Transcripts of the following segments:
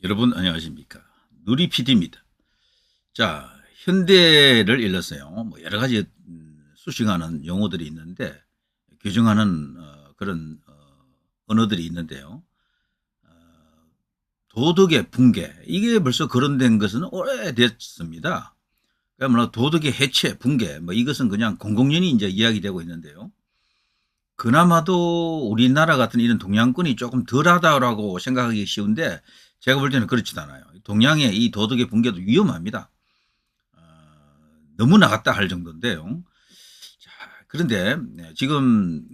여러분 안녕하십니까. 누리 PD입니다. 자, 현대를 일러서요. 뭐 여러 가지 수식하는 용어들이 있는데 규정하는 그런 언어들이 있는데요. 어, 도덕의 붕괴 이게 벌써 거론된 것은 오래됐습니다. 그러면 도덕의 해체, 붕괴 뭐 이것은 그냥 공공연히 이제 이야기되고 있는데요. 그나마도 우리나라 같은 이런 동양권이 조금 덜하다라고 생각하기 쉬운데 제가 볼 때는 그렇지도 않아요. 동양의 이 도덕의 붕괴도 위험합니다. 어, 너무 나갔다 할 정도인데요. 자, 그런데 지금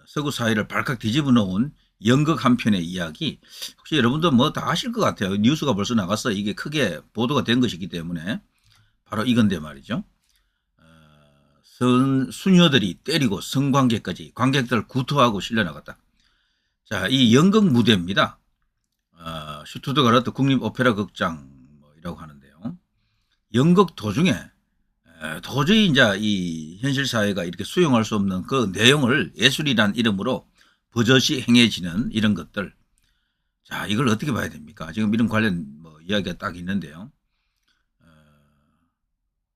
서구 사회를 발칵 뒤집어 놓은 연극 한 편의 이야기 혹시 여러분도 뭐 다 아실 것 같아요. 뉴스가 벌써 나갔어. 이게 크게 보도가 된 것이기 때문에 바로 이건데 말이죠. 수녀들이 때리고 성관계까지 관객들을 구토하고 실려나갔다. 자, 이 연극 무대입니다. 슈투트가르트 국립오페라 극장이라고 하는데요. 연극 도중에 도저히 이제 이 현실 사회가 이렇게 수용할 수 없는 그 내용을 예술이란 이름으로 버젓이 행해지는 이런 것들. 자, 이걸 어떻게 봐야 됩니까? 지금 이런 관련 뭐 이야기가 딱 있는데요.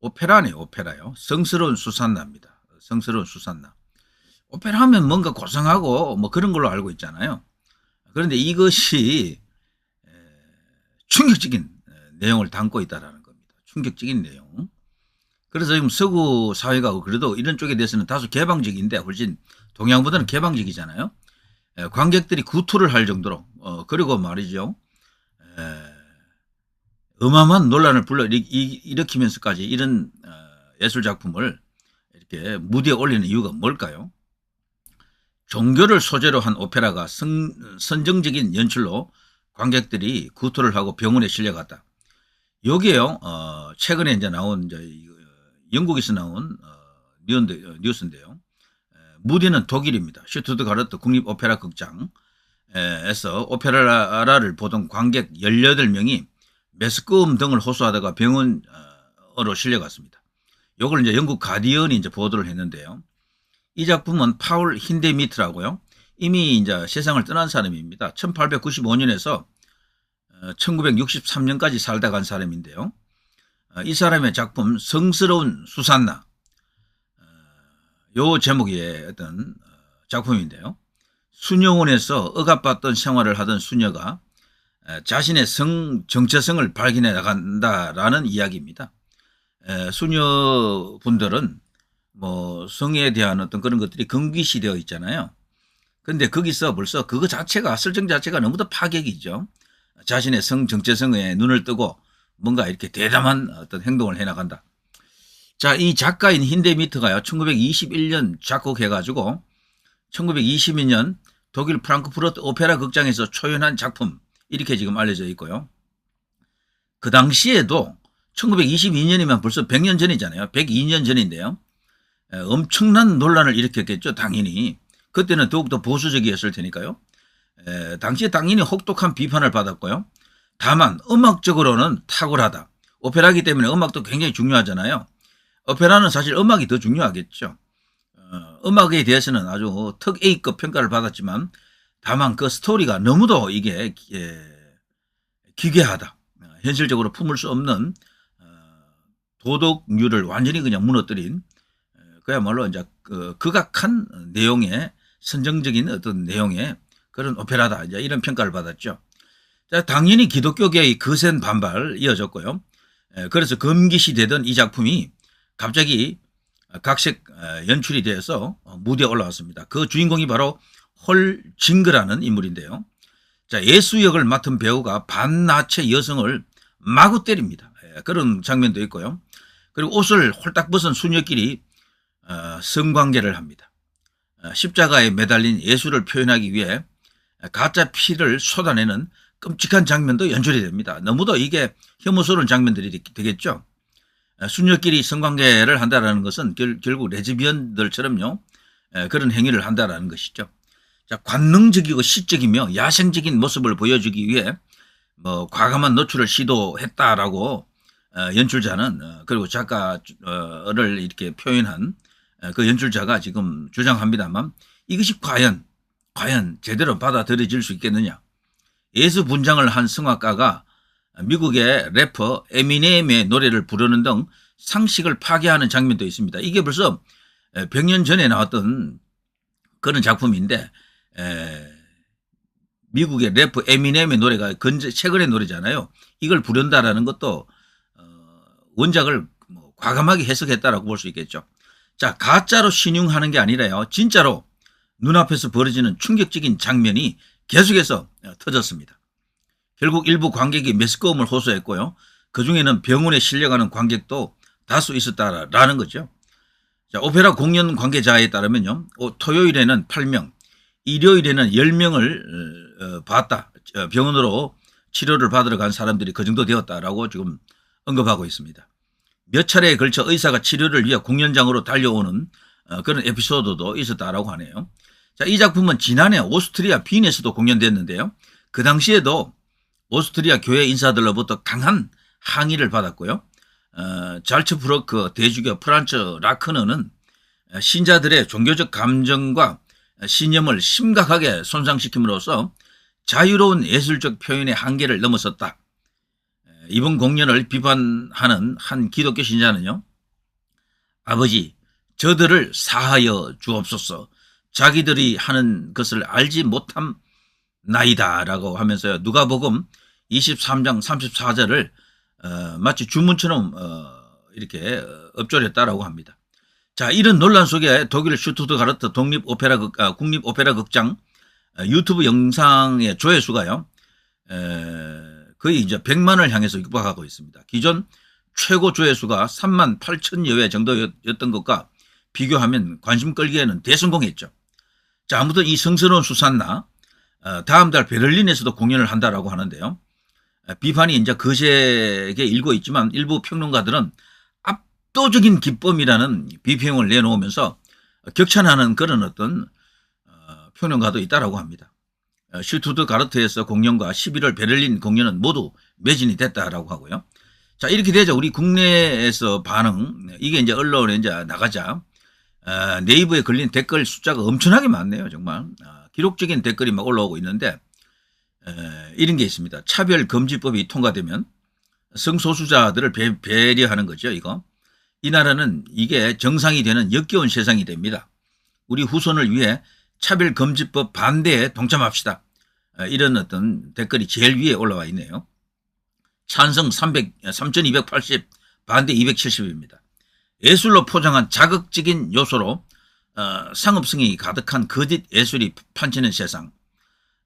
오페라네요, 오페라요. 성스러운 수산나입니다. 성스러운 수산나. 오페라 하면 뭔가 고상하고 뭐 그런 걸로 알고 있잖아요. 그런데 이것이 충격적인 내용을 담고 있다는 겁니다. 충격적인 내용. 그래서 지금 서구 사회가 그래도 이런 쪽에 대해서는 다소 개방적인데 훨씬 동양보다는 개방적이잖아요. 관객들이 구토를 할 정도로 그리고 말이죠. 어마어마한 논란을 일으키면서까지 이런 예술 작품을 이렇게 무대에 올리는 이유가 뭘까요? 종교를 소재로 한 오페라가 선정적인 연출로 관객들이 구토를 하고 병원에 실려갔다. 여기에요. 최근에 이제 나온 영국에서 나온 뉴스인데요. 무대는 독일입니다. 슈투트가르트 국립오페라 극장에서 오페라를 보던 관객 18명이 메스꺼움 등을 호소하다가 병원으로 실려갔습니다. 이걸 이제 영국 가디언이 이제 보도를 했는데요. 이 작품은 파울 힌데미트라고요. 이미 이제 세상을 떠난 사람입니다. 1895년에서 1963년까지 살다 간 사람인데요. 이 사람의 작품 성스러운 수산나 요 제목의 어떤 작품인데요. 수녀원에서 억압받던 생활을 하던 수녀가 자신의 정체성을 발견해 나간다라는 이야기입니다. 수녀분들은 뭐 성에 대한 어떤 그런 것들이 금기시되어 있잖아요. 근데 거기서 벌써 그거 자체가 설정 자체가 너무도 파격이죠. 자신의 정체성에 눈을 뜨고 뭔가 이렇게 대담한 어떤 행동을 해나간다. 자, 이 작가인 힌데미트가요, 1921년 작곡해가지고 1922년 독일 프랑크푸르트 오페라 극장에서 초연한 작품 이렇게 지금 알려져 있고요. 그 당시에도 1922년이면 벌써 100년 전이잖아요. 102년 전인데요. 엄청난 논란을 일으켰겠죠. 당연히. 그때는 더욱더 보수적이었을 테니까요. 당시에 당연히 혹독한 비판을 받았고요. 다만 음악적으로는 탁월하다. 오페라이기 때문에 음악도 굉장히 중요하잖아요. 오페라는 사실 음악이 더 중요하겠죠. 음악에 대해서는 아주 특 A급 평가를 받았지만 다만 그 스토리가 너무도 이게 기괴하다. 현실적으로 품을 수 없는 도덕률을 완전히 그냥 무너뜨린 그야말로 이제 극악한 내용의 선정적인 어떤 내용의 그런 오페라다. 이제 이런 평가를 받았죠. 자, 당연히 기독교계의 거센 반발 이어졌고요. 그래서 금기시되던 이 작품이 갑자기 각색 연출이 되어서 무대에 올라왔습니다. 그 주인공이 바로 홀징그라는 인물인데요. 자, 예수역을 맡은 배우가 반나체 여성을 마구 때립니다. 그런 장면도 있고요. 그리고 옷을 홀딱 벗은 수녀끼리 성관계를 합니다. 십자가에 매달린 예수를 표현하기 위해 가짜 피를 쏟아내는 끔찍한 장면도 연출이 됩니다. 너무도 이게 혐오스러운 장면들이 되겠죠. 수녀끼리 성관계를 한다는 것은 결국 레즈비언들처럼요. 그런 행위를 한다는 것이죠. 자, 관능적이고 시적이며 야생적인 모습을 보여주기 위해 뭐 과감한 노출을 시도했다라고 연출자는 그리고 작가를 이렇게 표현한 그 연출자가 지금 주장합니다만 이것이 과연 제대로 받아들여질 수 있겠느냐. 예수 분장을 한 성악가가 미국의 래퍼 에미넴의 노래를 부르는 등 상식을 파괴하는 장면도 있습니다. 이게 벌써 100년 전에 나왔던 그런 작품인데 미국의 래퍼 에미넴의 노래가 최근의 노래잖아요. 이걸 부른다라는 것도 원작을 과감하게 해석했다라고 볼 수 있겠죠. 자, 가짜로 신용하는 게 아니라요, 진짜로 눈앞에서 벌어지는 충격적인 장면이 계속해서 터졌습니다. 결국 일부 관객이 메스꺼움을 호소했고요. 그중에는 병원에 실려가는 관객도 다수 있었다라는 거죠. 자, 오페라 공연 관계자에 따르면요, 토요일에는 8명, 일요일에는 10명을 봤다. 병원으로 치료를 받으러 간 사람들이 그 정도 되었다라고 지금 언급하고 있습니다. 몇 차례에 걸쳐 의사가 치료를 위해 공연장으로 달려오는 그런 에피소드도 있었다라고 하네요. 자, 이 작품은 지난해 오스트리아 빈에서도 공연됐는데요. 그 당시에도 오스트리아 교회 인사들로부터 강한 항의를 받았고요. 잘츠부르크 대주교 프란츠 라크너는 신자들의 종교적 감정과 신념을 심각하게 손상시킴으로써 자유로운 예술적 표현의 한계를 넘어섰다. 이번 공연을 비판하는 한 기독교 신자는요, 아버지, 저들을 사하여 주옵소서, 자기들이 하는 것을 알지 못함나이다라고 하면서요, 누가복음 23장 34절을 마치 주문처럼 이렇게 읊조렸다라고 합니다. 자, 이런 논란 속에 독일 슈투트가르트 국립오페라 극장 유튜브 영상의 조회수가요, 거의 이제 100만을 향해서 육박하고 있습니다. 기존 최고 조회수가 3만 8천여 회 정도였던 것과 비교하면 관심 끌기에는 대성공했죠. 자, 아무튼 이 성스러운 수산나 다음 달 베를린에서도 공연을 한다라고 하는데요. 비판이 이제 거세게 일고 있지만 일부 평론가들은 압도적인 기쁨이라는 비평을 내놓으면서 격찬하는 그런 어떤 평론가도 있다라고 합니다. 슈투트가르트에서 공연과 11월 베를린 공연은 모두 매진이 됐다라고 하고요. 자, 이렇게 되죠. 우리 국내에서 반응, 이게 이제 언론에 이제 나가자 네이버에 걸린 댓글 숫자가 엄청나게 많네요. 정말 기록적인 댓글이 막 올라오고 있는데 이런 게 있습니다. 차별금지법이 통과되면 성소수자들을 배려하는 거죠. 이 나라는 이게 정상이 되는 역겨운 세상이 됩니다. 우리 후손을 위해 차별금지법 반대에 동참합시다. 이런 어떤 댓글이 제일 위에 올라와 있네요. 찬성 3280, 반대 270입니다. 예술로 포장한 자극적인 요소로 상업성이 가득한 거짓 예술이 판치는 세상.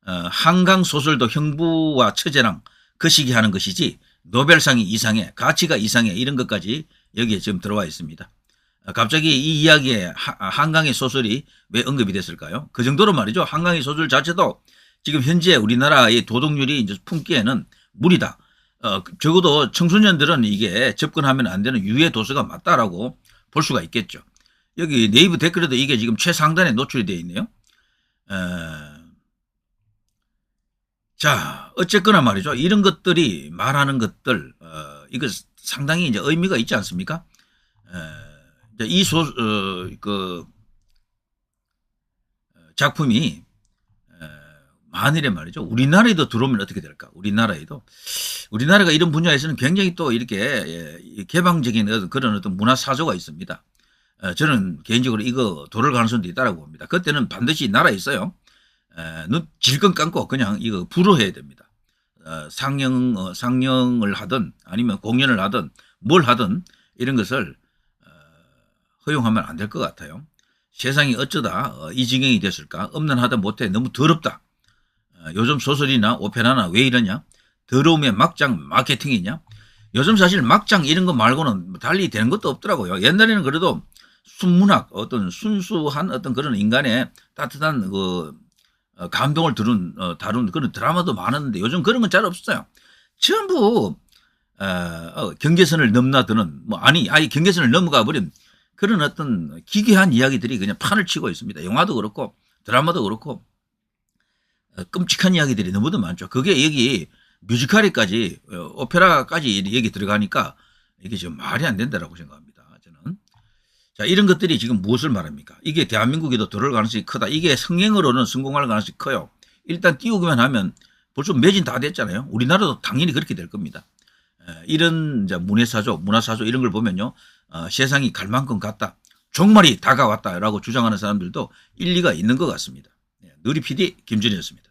한강 소설도 형부와 처제랑 거시기하는 것이지 노벨상이 이상해, 가치가 이상해, 이런 것까지 여기에 지금 들어와 있습니다. 갑자기 이 이야기에 한강의 소설이 왜 언급이 됐을까요? 그 정도로 말이죠. 한강의 소설 자체도 지금 현재 우리나라의 도덕률이 이제 품기에는 무리다. 적어도 청소년들은 이게 접근하면 안 되는 유해 도서가 맞다라고 볼 수가 있겠죠. 여기 네이버 댓글에도 이게 지금 최상단에 노출이 되어 있네요. 자, 어쨌거나 말이죠. 이런 것들이 말하는 것들, 이거 상당히 이제 의미가 있지 않습니까? 이 작품이 만일에 말이죠, 우리나라에도 들어오면 어떻게 될까? 우리나라가 이런 분야에서는 굉장히 또 이렇게 개방적인 그런 어떤 문화 사조가 있습니다. 저는 개인적으로 이거 돌을 가능성도 있다라고 봅니다. 그때는 반드시 나라에 있어요. 눈 질끈 감고 그냥 이거 불허해야 됩니다. 상영을 하든 아니면 공연을 하든 뭘 하든 이런 것을 허용하면 안 될 것 같아요. 세상이 어쩌다 이 지경이 됐을까? 없는하다 못해 너무 더럽다. 요즘 소설이나 오페라나 왜 이러냐? 더러움의 막장 마케팅이냐? 요즘 사실 막장 이런 거 말고는 달리 되는 것도 없더라고요. 옛날에는 그래도 순문학, 어떤 순수한 어떤 그런 인간의 따뜻한 감동을 다룬 그런 드라마도 많았는데 요즘 그런 건 잘 없어요. 전부 경계선을 넘나드는 아예 경계선을 넘어가 버린 그런 어떤 기괴한 이야기들이 그냥 판을 치고 있습니다. 영화도 그렇고 드라마도 그렇고 끔찍한 이야기들이 너무도 많죠. 그게 여기 뮤지컬에까지 오페라까지 얘기 들어가니까 이게 지금 말이 안 된다라고 생각합니다. 저는. 자, 이런 것들이 지금 무엇을 말합니까? 이게 대한민국에도 들어올 가능성이 크다. 이게 성행으로는 성공할 가능성이 커요. 일단 띄우기만 하면 벌써 매진 다 됐잖아요. 우리나라도 당연히 그렇게 될 겁니다. 이런 이제 문화사조 이런 걸 보면요. 세상이 갈 만큼 갔다. 종말이 다가왔다라고 주장하는 사람들도 일리가 있는 것 같습니다. 누리 PD 김준이었습니다.